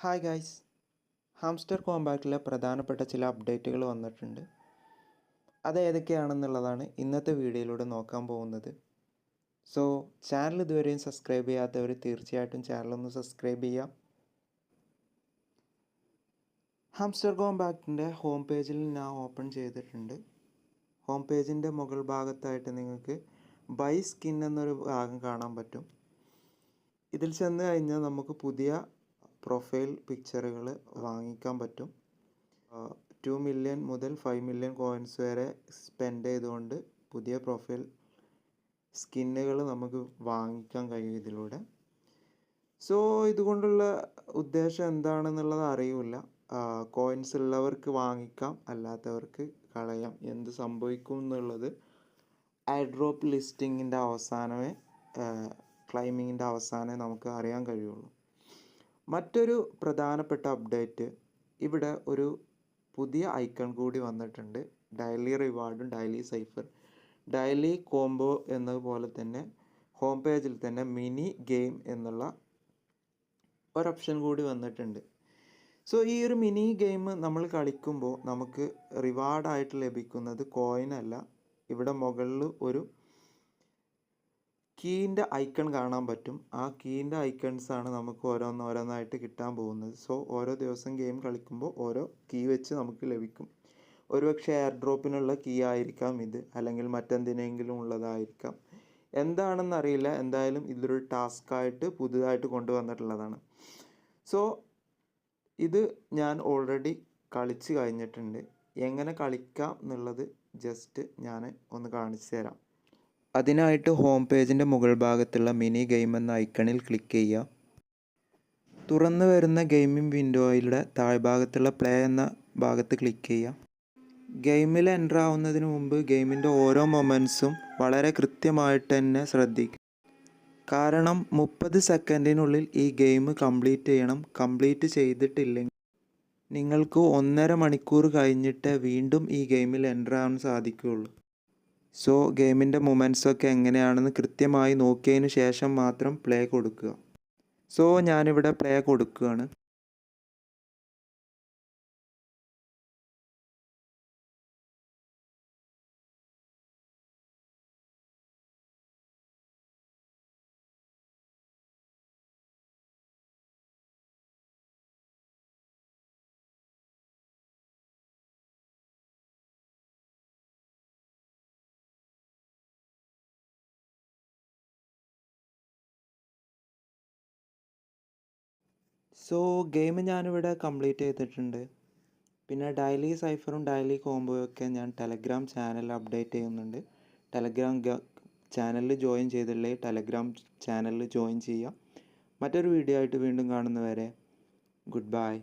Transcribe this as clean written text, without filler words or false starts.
Hi guys, hamster കോമ്പാക്റ്റിലെ പ്രധാനപ്പെട്ട ചില അപ്ഡേറ്റുകൾ വന്നിട്ടുണ്ട്. അത് ഏതൊക്കെയാണെന്നുള്ളതാണ് ഇന്നത്തെ വീഡിയോയിലൂടെ നോക്കാൻ പോകുന്നത്. സോ ചാനൽ ഇതുവരെയും സബ്സ്ക്രൈബ് ചെയ്യാത്തവർ തീർച്ചയായിട്ടും ചാനലൊന്ന് സബ്സ്ക്രൈബ് ചെയ്യാം. ഹാംസ്റ്റർ കോമ്പാക്റ്റിൻ്റെ ഹോം പേജിൽ ഞാൻ ഓപ്പൺ ചെയ്തിട്ടുണ്ട്. ഹോം പേജിൻ്റെ മുകൾ ഭാഗത്തായിട്ട് നിങ്ങൾക്ക് ബൈ സ്കിൻ എന്നൊരു ഭാഗം കാണാൻ പറ്റും. ഇതിൽ ചെന്ന് കഴിഞ്ഞാൽ നമുക്ക് പുതിയ പ്രൊഫൈൽ പിക്ചറുകൾ വാങ്ങിക്കാൻ പറ്റും. 2 മില്യൺ മുതൽ 5 മില്യൺ കോയിൻസ് വരെ സ്പെൻഡ് ചെയ്തുകൊണ്ട് പുതിയ പ്രൊഫൈൽ സ്കിന്നുകൾ നമുക്ക് വാങ്ങിക്കാൻ കഴിയും ഇതിലൂടെ. സോ ഇതുകൊണ്ടുള്ള ഉദ്ദേശം എന്താണെന്നുള്ളത് അറിയില്ല. കോയിൻസ് ഉള്ളവർക്ക് വാങ്ങിക്കാം, അല്ലാത്തവർക്ക് കളയാം. എന്ത് സംഭവിക്കും എന്നുള്ളത് എയർഡ്രോപ്പ് ലിസ്റ്റിങ്ങിൻ്റെ അവസാനമേ ക്ലൈമിങ്ങിൻ്റെ അവസാനമേ നമുക്ക് അറിയാൻ കഴിയുള്ളൂ. മറ്റൊരു പ്രധാനപ്പെട്ട അപ്ഡേറ്റ്, ഇവിടെ ഒരു പുതിയ ഐക്കൺ കൂടി വന്നിട്ടുണ്ട്. ഡെയിലി റിവാർഡും ഡെയിലി സൈഫർ, ഡെയിലി കോംബോ എന്നതുപോലെ തന്നെ ഹോം പേജിൽ തന്നെ മിനി ഗെയിം എന്നുള്ള ഒരു ഓപ്ഷൻ കൂടി വന്നിട്ടുണ്ട്. സോ ഈ ഒരു മിനി ഗെയിം നമ്മൾ കളിക്കുമ്പോൾ നമുക്ക് റിവാർഡായിട്ട് ലഭിക്കുന്നത് കോയിനല്ല. ഇവിടെ മുകളിൽ ഒരു കീൻ്റെ ഐക്കൺ കാണാൻ പറ്റും. ആ കീൻ്റെ ഐക്കൺസാണ് നമുക്ക് ഓരോന്നായിട്ട് കിട്ടാൻ പോകുന്നത്. സോ ഓരോ ദിവസം ഗെയിം കളിക്കുമ്പോൾ ഓരോ കീ വെച്ച് നമുക്ക് ലഭിക്കും. ഒരുപക്ഷെ എയർ ഡ്രോപ്പിനുള്ള കീ ആയിരിക്കാം ഇത്, അല്ലെങ്കിൽ മറ്റെന്തിനെങ്കിലും ഉള്ളതായിരിക്കാം. എന്താണെന്നറിയില്ല. എന്തായാലും ഇതൊരു ടാസ്ക്കായിട്ട് പുതുതായിട്ട് കൊണ്ടുവന്നിട്ടുള്ളതാണ്. സോ ഇത് ഞാൻ ഓൾറെഡി കളിച്ച് കഴിഞ്ഞിട്ടുണ്ട്. എങ്ങനെ കളിക്കാം എന്നുള്ളത് ജസ്റ്റ് ഞാൻ ഒന്ന് കാണിച്ചു തരാം. അതിനായിട്ട് ഹോം പേജിൻ്റെ മുകൾ ഭാഗത്തുള്ള മിനി ഗെയിം എന്ന ഐക്കണിൽ ക്ലിക്ക് ചെയ്യുക. തുറന്നു വരുന്ന ഗെയിമിംഗ് വിൻഡോയിലെ താഴ്ഭാഗത്തുള്ള പ്ലേ എന്ന ഭാഗത്ത് ക്ലിക്ക് ചെയ്യുക. ഗെയിമിൽ എൻ്റർ ആവുന്നതിന് മുമ്പ് ഗെയിമിൻ്റെ ഓരോ മൊമെൻറ്റ്സും വളരെ കൃത്യമായിട്ട് തന്നെ ശ്രദ്ധിക്കുക. കാരണം 30 സെക്കൻഡിനുള്ളിൽ ഈ ഗെയിം കംപ്ലീറ്റ് ചെയ്യണം. കംപ്ലീറ്റ് ചെയ്തിട്ടില്ലെങ്കിൽ നിങ്ങൾക്ക് 1.5 മണിക്കൂർ കഴിഞ്ഞിട്ട് വീണ്ടും ഈ ഗെയിമിൽ എൻ്റർ ആവാൻ സാധിക്കുകയുള്ളൂ. സോ ഗെയിമിൻ്റെ മൊമെൻറ്റ്സൊക്കെ എങ്ങനെയാണെന്ന് കൃത്യമായി നോക്കിയതിന് ശേഷം മാത്രം പ്ലേ കൊടുക്കുക. സോ ഞാനിവിടെ പ്ലേ കൊടുക്കുകയാണ്. സോ ഗെയിം ഞാനിവിടെ കംപ്ലീറ്റ് ചെയ്തിട്ടുണ്ട്. പിന്നെ ഡെയിലി സൈഫറും ഡെയിലി കോംബോയൊക്കെ ഞാൻ ടെലഗ്രാം ചാനൽ അപ്ഡേറ്റ് ചെയ്യുന്നുണ്ട്. ടെലഗ്രാം ചാനലിൽ ജോയിൻ ചെയ്തില്ലേ ടെലഗ്രാം ചാനലിൽ ജോയിൻ ചെയ്യാം. മറ്റൊരു വീഡിയോ ആയിട്ട് വീണ്ടും കാണുന്നവരെ ഗുഡ് ബൈ.